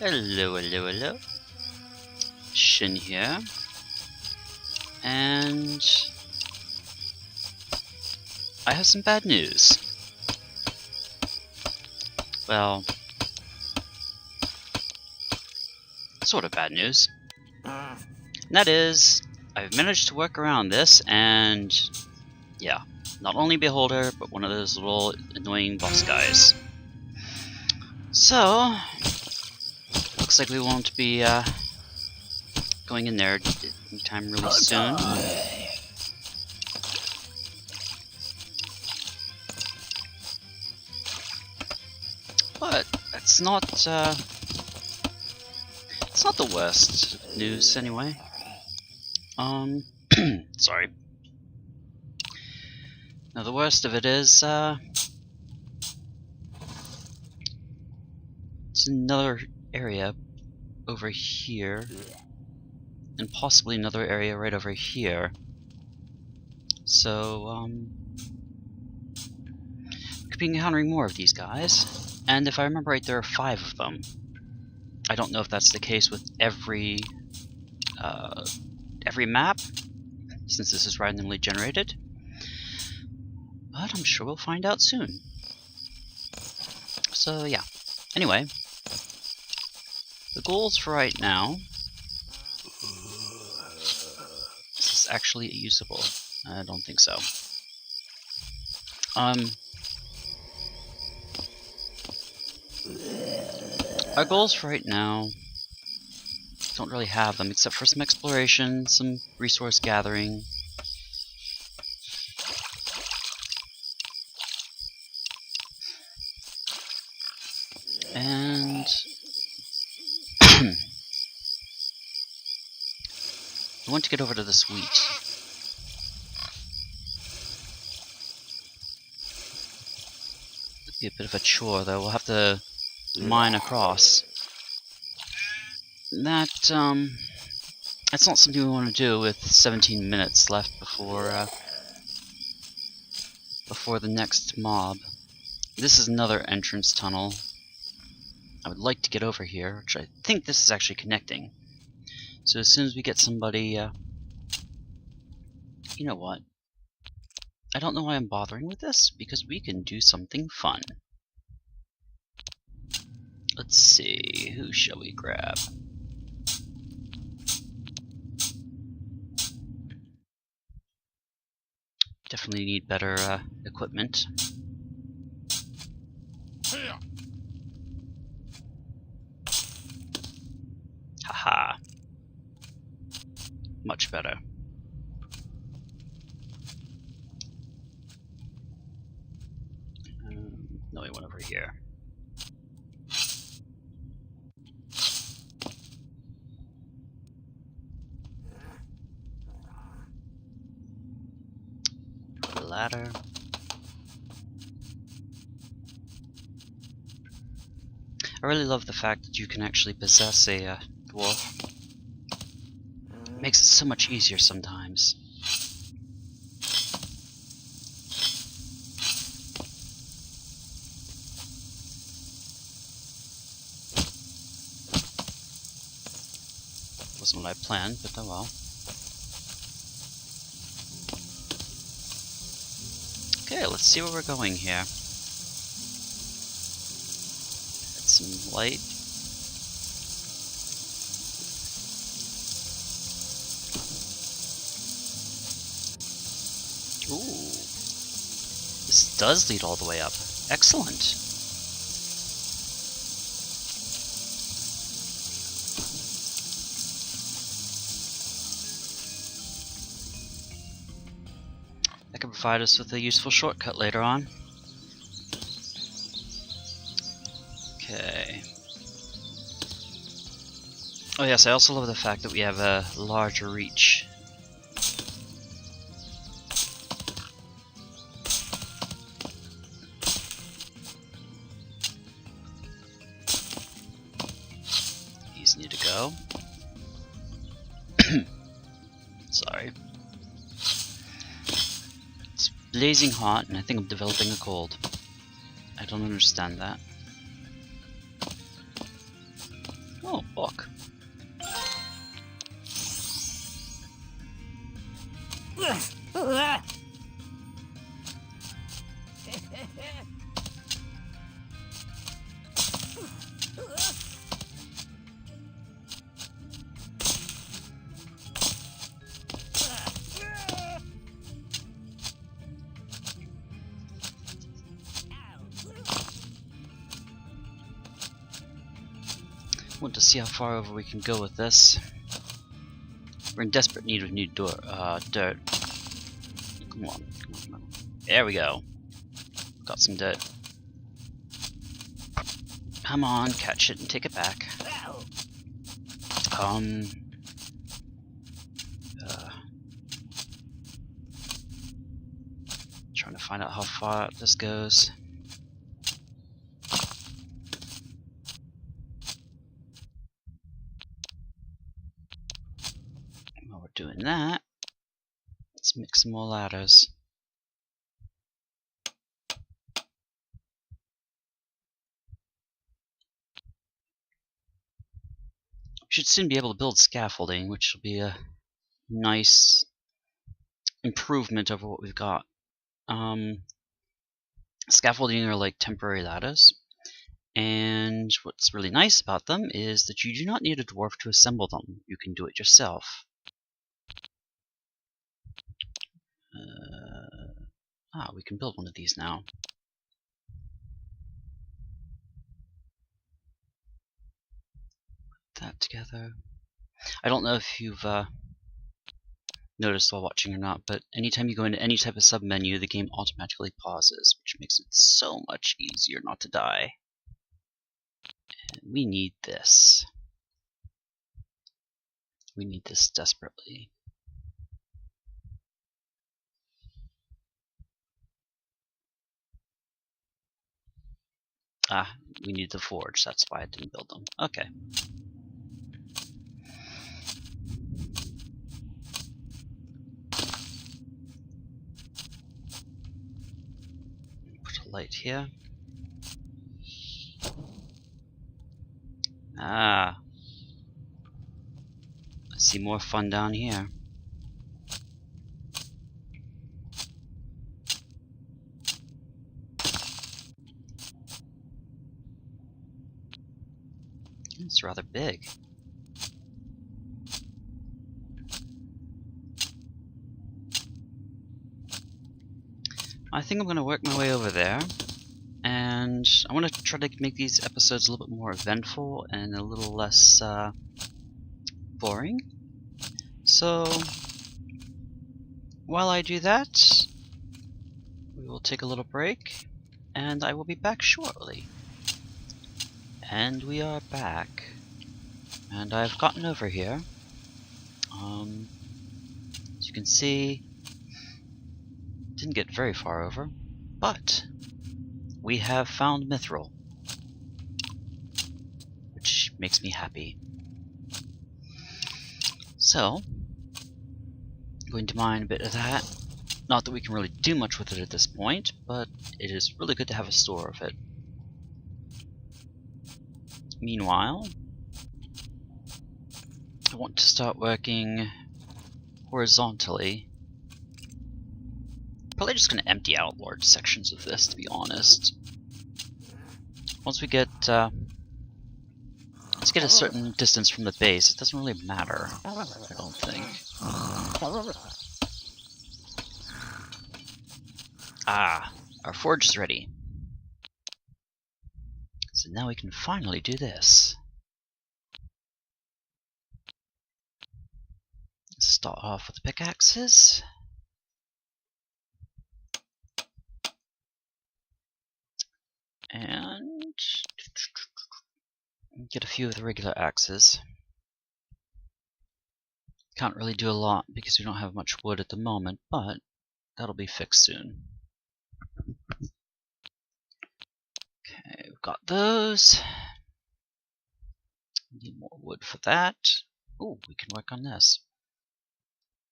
Hello, hello, hello. Shin here. And I have some bad news. Well, sort of bad news. And that is, I've managed to work around this, and yeah, not only Beholder, but one of those little annoying boss guys. So, looks like we won't be going in there anytime really soon. But it's not the worst news anyway. Sorry. Now the worst of it is it's another area over here, and possibly another area right over here. So could be encountering more of these guys, and if I remember right, there are 5 of them. I don't know if that's the case with every map, since this is randomly generated, but I'm sure we'll find out soon. So yeah. Anyway, the goals for right now. Is this actually usable? I don't think so. Our goals for right now don't really have them, except for some exploration, some resource gathering. And I want to get over to this wheat. It'll be a bit of a chore though, we'll have to mine across. That's not something we want to do with 17 minutes left before the next mob. This is another entrance tunnel. I would like to get over here, which I think this is actually connecting. So as soon as we get somebody, you know what? I don't know why I'm bothering with this, because we can do something fun. Let's see, who shall we grab? Definitely need better equipment. Haha. Much better. No, we went over here. Ladder. I really love the fact that you can actually possess a dwarf. It makes it so much easier sometimes. Wasn't what I planned, but oh well. Okay, let's see where we're going here. Add some light. Ooh. This does lead all the way up. Excellent. That can provide us with a useful shortcut later on. Okay. Oh yes, I also love the fact that we have a larger reach. These need to go. Sorry. It's blazing hot and I think I'm developing a cold. I don't understand that. Oh, book. Want to see how far over we can go with this. We're in desperate need of new dirt. Come on. There we go. Got some dirt. Come on, catch it and take it back. Trying to find out how far this goes. While we're doing that, let's make some more ladders. We should soon be able to build scaffolding, which will be a nice improvement over what we've got. Scaffolding are like temporary ladders, and what's really nice about them is that you do not need a dwarf to assemble them. You can do it yourself. We can build one of these now. Put that together. I don't know if you've noticed while watching or not, but anytime you go into any type of sub-menu, the game automatically pauses, which makes it so much easier not to die. And we need this. We need this desperately. We need the forge, that's why I didn't build them. Okay. Put a light here. I see more fun down here. It's rather big. I think I'm going to work my way over there, and I want to try to make these episodes a little bit more eventful and a little less boring. So, while I do that, we will take a little break, and I will be back shortly. And we are back. And I've gotten over here. As you can see, didn't get very far over, but we have found Mithril, which makes me happy. So, I'm going to mine a bit of that. Not that we can really do much with it at this point, but it is really good to have a store of it. Meanwhile, I want to start working horizontally. Probably just going to empty out large sections of this, to be honest. Once we get a certain distance from the base, it doesn't really matter, I don't think. Our forge is ready. So now we can finally do this. Let's start off with the pickaxes. And get a few of the regular axes. Can't really do a lot because we don't have much wood at the moment, but that'll be fixed soon. Okay, we've got those. Need more wood for that. Oh, we can work on this.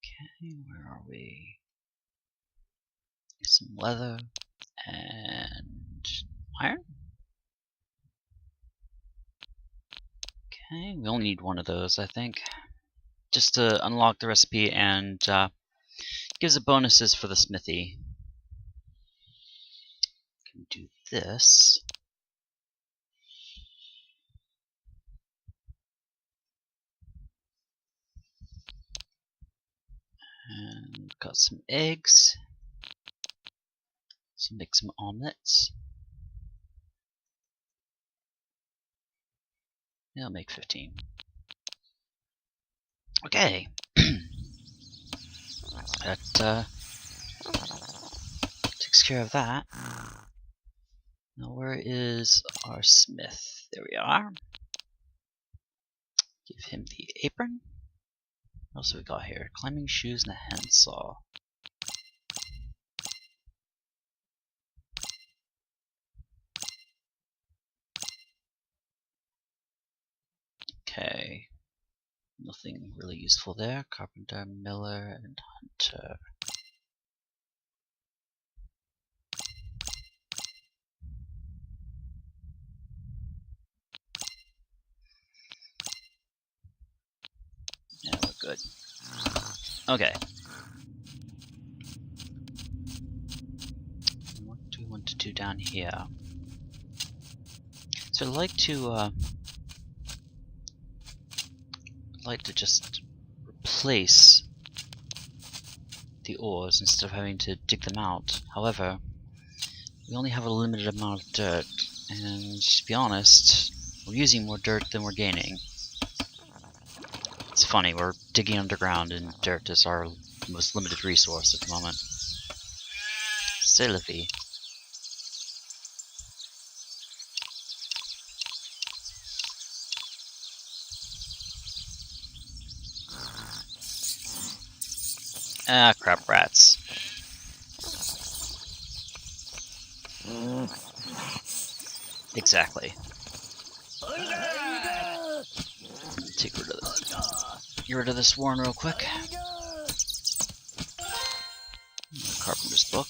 Okay, where are we? Get some leather and iron. Okay, we only need one of those, I think. Just to unlock the recipe and gives it bonuses for the smithy. Can do this. And got some eggs. So make some omelets. Yeah, I'll make 15. Okay. That takes care of that. Now where is our smith? There we are. Give him the apron. What else have we got here? Climbing shoes and a handsaw. Okay. Nothing really useful there. Carpenter, miller, and hunter. Yeah, we're good. Okay. What do we want to do down here? So I'd like to just replace the ores instead of having to dig them out. However, we only have a limited amount of dirt, and to be honest, we're using more dirt than we're gaining. It's funny, we're digging underground and dirt is our most limited resource at the moment. C'est la vie. Ah, crap rats. Exactly. Take rid of this. Get rid of this warren real quick. Carpenter's book.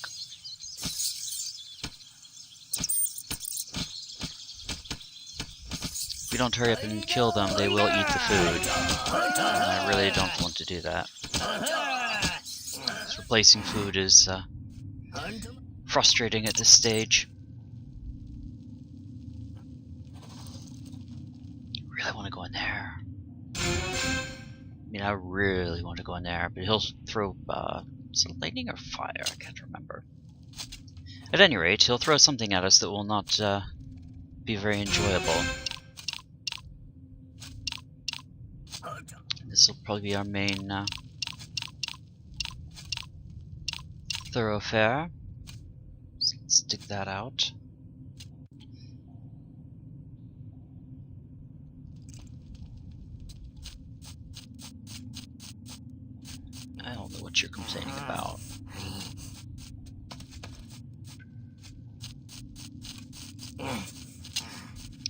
If we don't hurry up and kill them, they will eat the food. And I really don't want to do that. So replacing food is frustrating at this stage. I really want to go in there. I mean, I really want to go in there, but he'll throw, is it lightning or fire? I can't remember. At any rate, he'll throw something at us that will not be very enjoyable. This will probably be our main thoroughfare. So let's dig that out. I don't know what you're complaining about.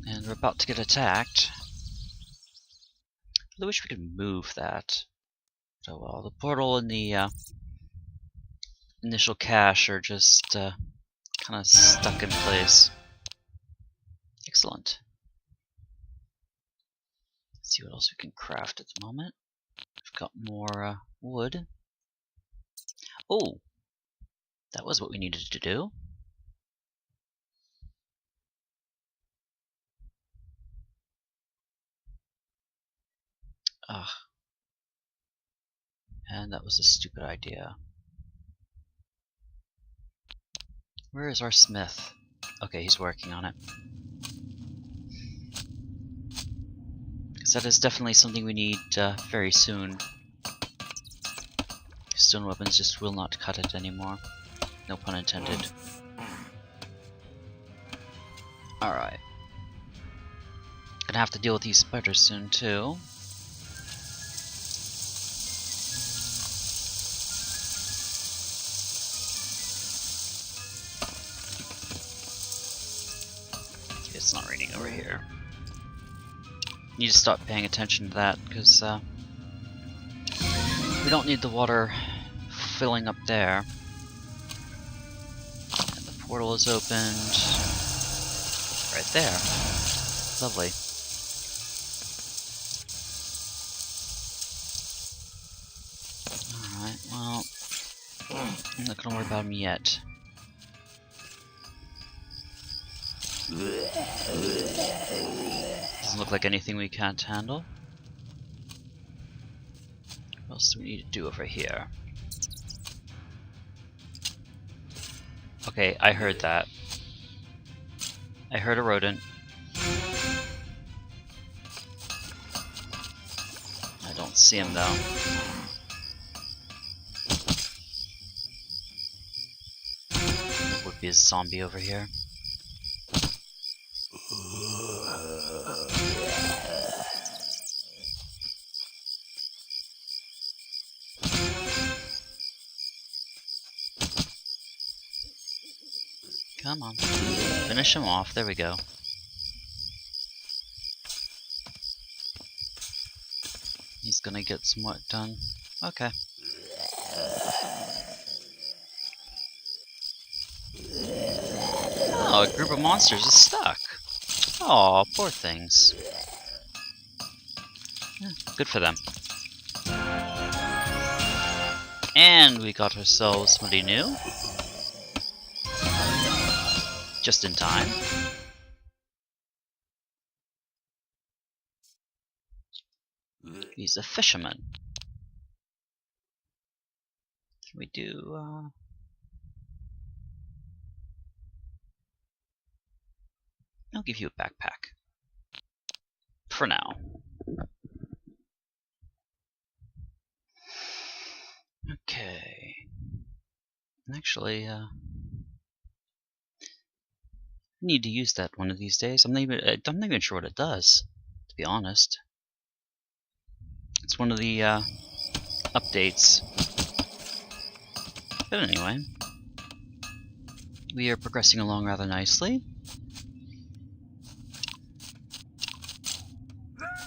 And we're about to get attacked. I wish we could move that. Oh well, the portal and the initial cache are just kind of stuck in place. Excellent. Let's see what else we can craft at the moment. We've got more wood. Oh! That was what we needed to do. Ugh. And that was a stupid idea. Where is our smith? Okay, he's working on it. Because that is definitely something we need very soon. Stone weapons just will not cut it anymore. No pun intended. Alright. Gonna have to deal with these spiders soon too. Okay, it's not raining over here. Need to stop paying attention to that because we don't need the water filling up there. And the portal is opened right there. Lovely. not gonna worry about him yet. Doesn't look like anything we can't handle. What else do we need to do over here? Okay, I heard that. I heard a rodent. I don't see him though. There would be a zombie over here. Come on. Finish him off. There we go. He's gonna get some work done. Okay. Oh, a group of monsters is stuck. Oh, poor things. Yeah, good for them. And we got ourselves somebody new. Just in time. He's a fisherman. Can we do, I'll give you a backpack. For now. Okay. Actually, I need to use that one of these days. I'm not even sure what it does, to be honest. It's one of the updates. But anyway, we are progressing along rather nicely.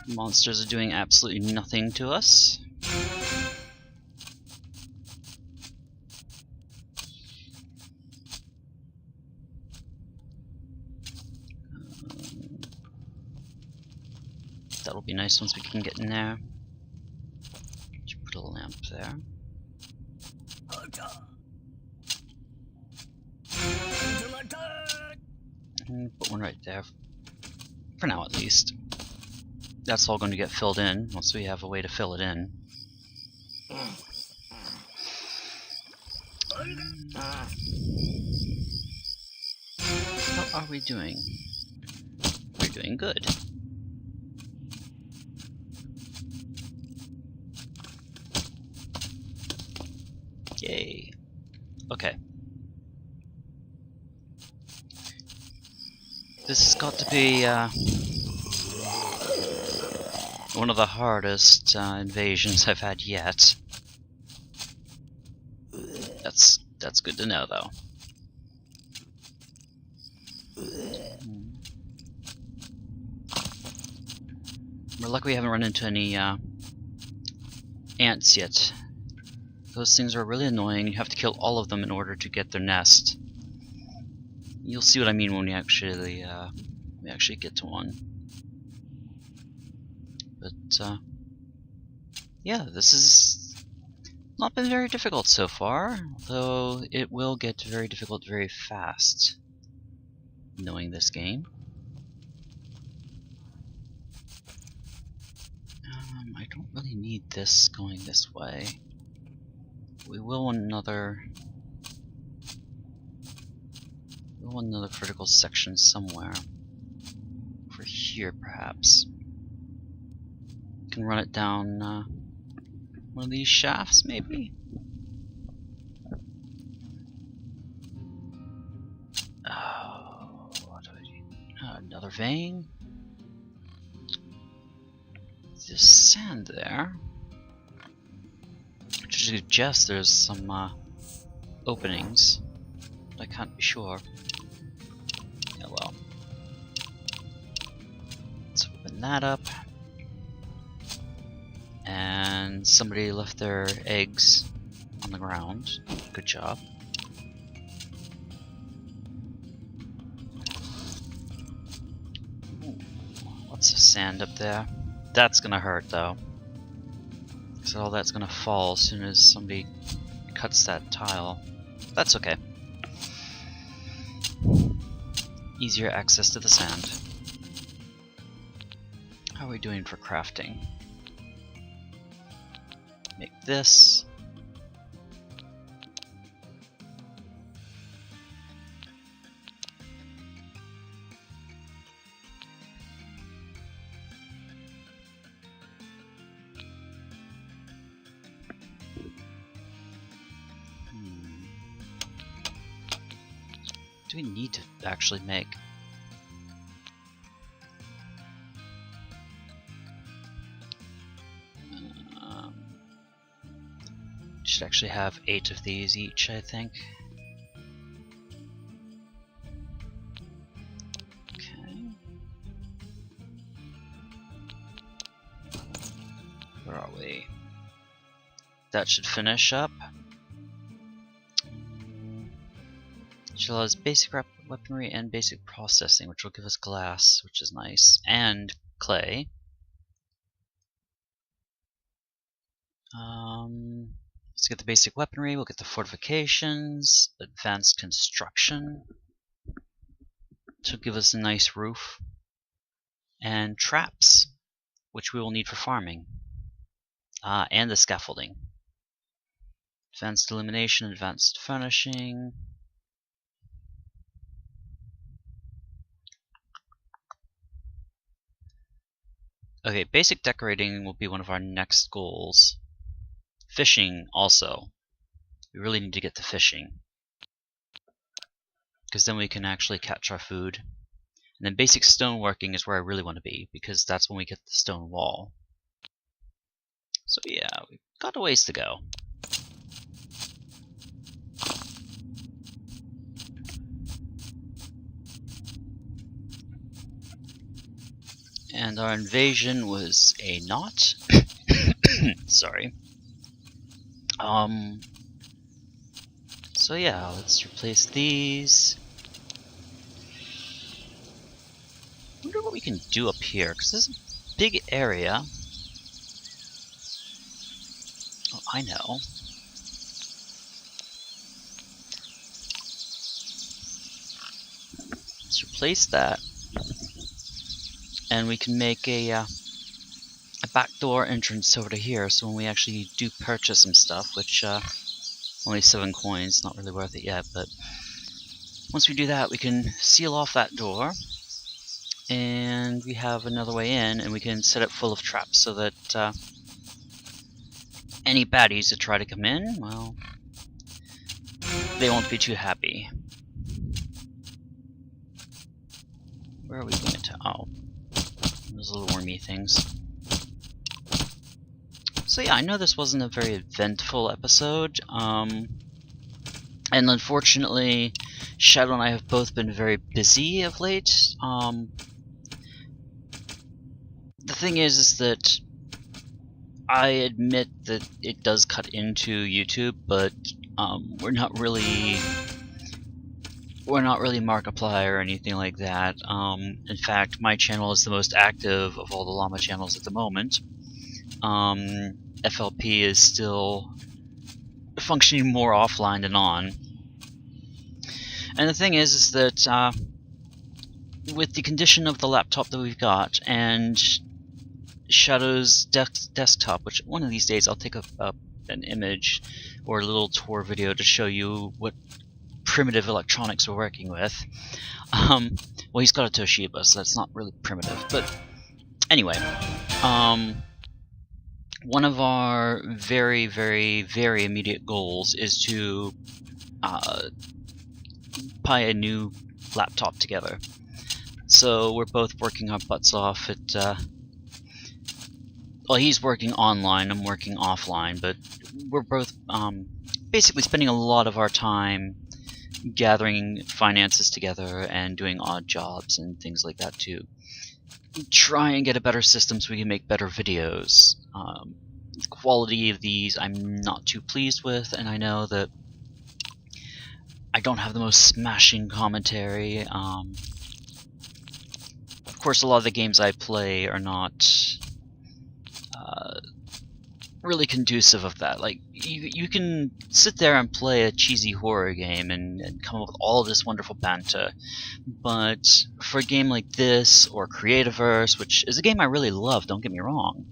Monsters are doing absolutely nothing to us. That'll be nice once we can get in there. Just put a lamp there. And put one right there. For now, at least. That's all going to get filled in once we have a way to fill it in. How are we doing? We're doing good. Yay. Okay. This has got to be one of the hardest invasions I've had yet. That's good to know, though. We're lucky we haven't run into any ants yet. Those things are really annoying. You have to kill all of them in order to get their nest. You'll see what I mean when we actually get to one. But yeah, this has not been very difficult so far, though it will get very difficult very fast, knowing this game. I don't really need this going this way. We will want another vertical section somewhere. Over here, perhaps. Can run it down one of these shafts, maybe? Oh, what do I do? Another vein? There's sand there. Which suggests there's some openings. But I can't be sure. Yeah, well. Let's open that up. And somebody left their eggs on the ground. Good job. Ooh, lots of sand up there. That's gonna hurt though. So all that's gonna fall as soon as somebody cuts that tile. That's okay. Easier access to the sand. How are we doing for crafting? Make this. Do we need to actually make? Should actually have 8 of these each, I think. Okay. Where are we? That should finish up. She allows basic weaponry and basic processing, which will give us glass, which is nice, and clay. Let's get the basic weaponry, we'll get the fortifications, advanced construction, which will give us a nice roof, and traps, which we will need for farming, and the scaffolding. Advanced illumination, advanced furnishing. Okay, basic decorating will be one of our next goals. Fishing also. We really need to get to fishing, because then we can actually catch our food. And then basic stoneworking is where I really want to be, because that's when we get the stone wall. So yeah, we've got a ways to go. And our invasion was a knot. Sorry. So yeah, let's replace these. I wonder what we can do up here, because this is a big area. Oh, I know. Let's replace that. And we can make a backdoor entrance over to here, so when we actually do purchase some stuff, which only 7 coins, not really worth it yet, but once we do that, we can seal off that door, and we have another way in, and we can set it full of traps so that any baddies that try to come in, well, they won't be too happy. Where are we going to? Oh, those little wormy things. So yeah, I know this wasn't a very eventful episode, and unfortunately, Shadow and I have both been very busy of late. The thing is that I admit that it does cut into YouTube, but we're not really Markiplier or anything like that. In fact, my channel is the most active of all the llama channels at the moment. FLP is still functioning more offline than on. And the thing is that with the condition of the laptop that we've got, and Shadow's desktop, which one of these days I'll take an image or a little tour video to show you what primitive electronics we're working with. Well, he's got a Toshiba, so that's not really primitive, but anyway, one of our very, very, very immediate goals is to buy a new laptop together. So we're both working our butts off at, well, he's working online, I'm working offline, but we're both basically spending a lot of our time gathering finances together and doing odd jobs and things like that to try and get a better system so we can make better videos. The quality of these I'm not too pleased with, and I know that I don't have the most smashing commentary. Of course, a lot of the games I play are not really conducive of that. Like, you can sit there and play a cheesy horror game and come up with all of this wonderful banter, but for a game like this, or Creativerse, which is a game I really love, don't get me wrong,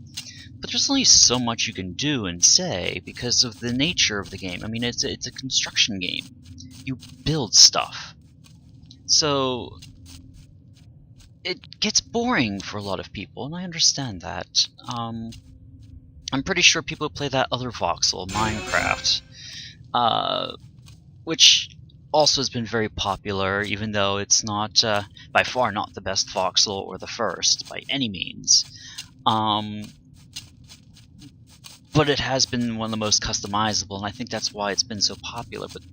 but there's only so much you can do and say because of the nature of the game. I mean, it's a construction game. You build stuff. So it gets boring for a lot of people, and I understand that. I'm pretty sure people play that other voxel, Minecraft, which also has been very popular, even though it's not, by far not the best voxel or the first, by any means. But it has been one of the most customizable, and I think that's why it's been so popular. But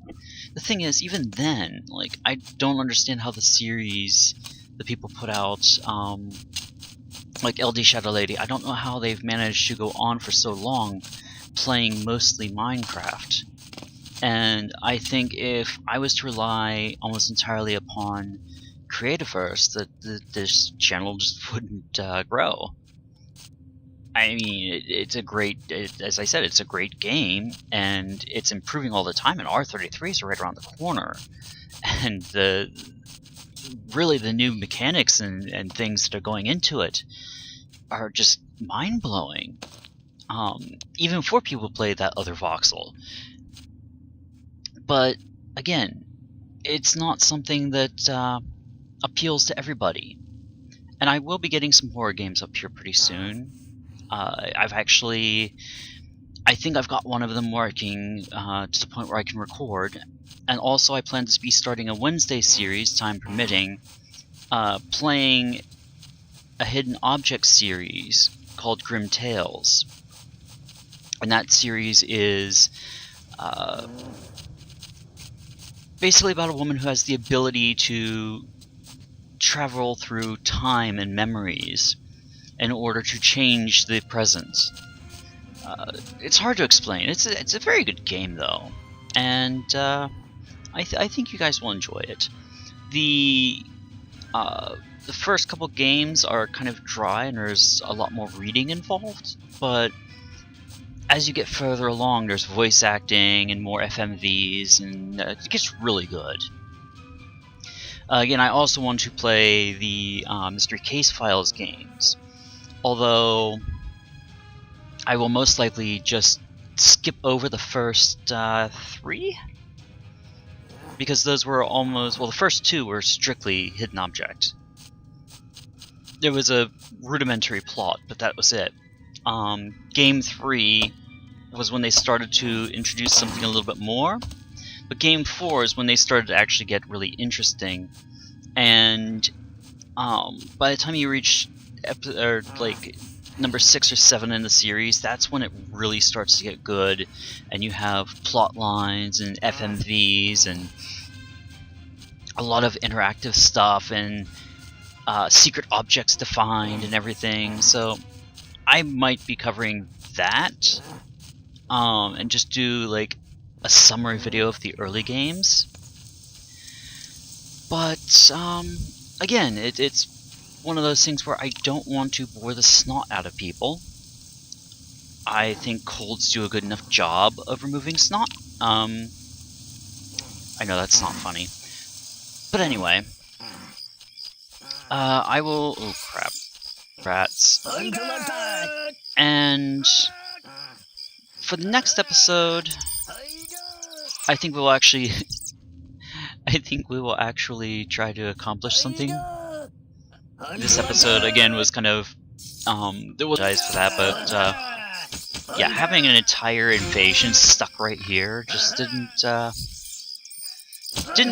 the thing is, even then, like, I don't understand how the series that people put out, like LD Shadow Lady, I don't know how they've managed to go on for so long playing mostly Minecraft. And I think if I was to rely almost entirely upon Creativerse, this channel just wouldn't grow. I mean, it's a great, as I said, it's a great game, and it's improving all the time, and R33s are right around the corner. And really the new mechanics and things that are going into it are just mind-blowing. Even for people who play that other voxel. But, again, it's not something that appeals to everybody. And I will be getting some horror games up here pretty soon. I think I've got one of them working to the point where I can record, and also I plan to be starting a Wednesday series, time permitting, playing a hidden object series called Grim Tales. And that series is basically about a woman who has the ability to travel through time and memories in order to change the present. It's hard to explain. It's a very good game, though, and I think you guys will enjoy it. The first couple games are kind of dry, and there's a lot more reading involved, but as you get further along, there's voice acting and more FMVs, and it gets really good. Again, I also want to play the Mystery Case Files games, although I will most likely just skip over the first 3, because those were almost, well, the first 2 were strictly hidden object. There was a rudimentary plot, but that was it. Game 3 was when they started to introduce something a little bit more, but Game 4 is when they started to actually get really interesting. And by the time you reach like number 6 or 7 in the series, that's when it really starts to get good, and you have plot lines and FMVs and a lot of interactive stuff and secret objects defined and everything. So I might be covering that and just do like a summary video of the early games. But again, it's one of those things where I don't want to bore the snot out of people. I think colds do a good enough job of removing snot. I know that's not funny. But anyway, I will... Oh, crap. Rats. And for the next episode, I think we will actually... I think we will actually try to accomplish something. This episode, again, was kind of... there was apologize for that, but, yeah, having an entire invasion stuck right here just didn't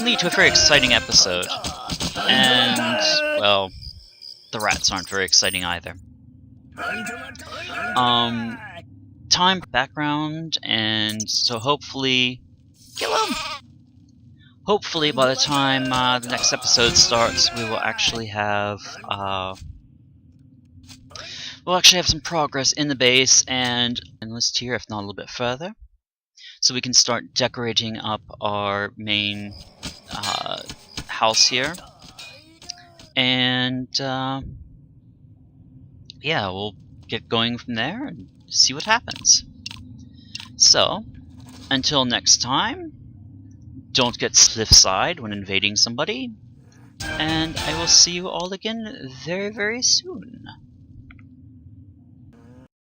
lead to a very exciting episode. And, well, the rats aren't very exciting either. Time background, and so hopefully... Kill him! Hopefully, by the time the next episode starts, we will actually have some progress in the base and enlist here, if not a little bit further, so we can start decorating up our main house here. And yeah, we'll get going from there and see what happens. So, until next time, don't get cliffside when invading somebody, and I will see you all again very, very soon.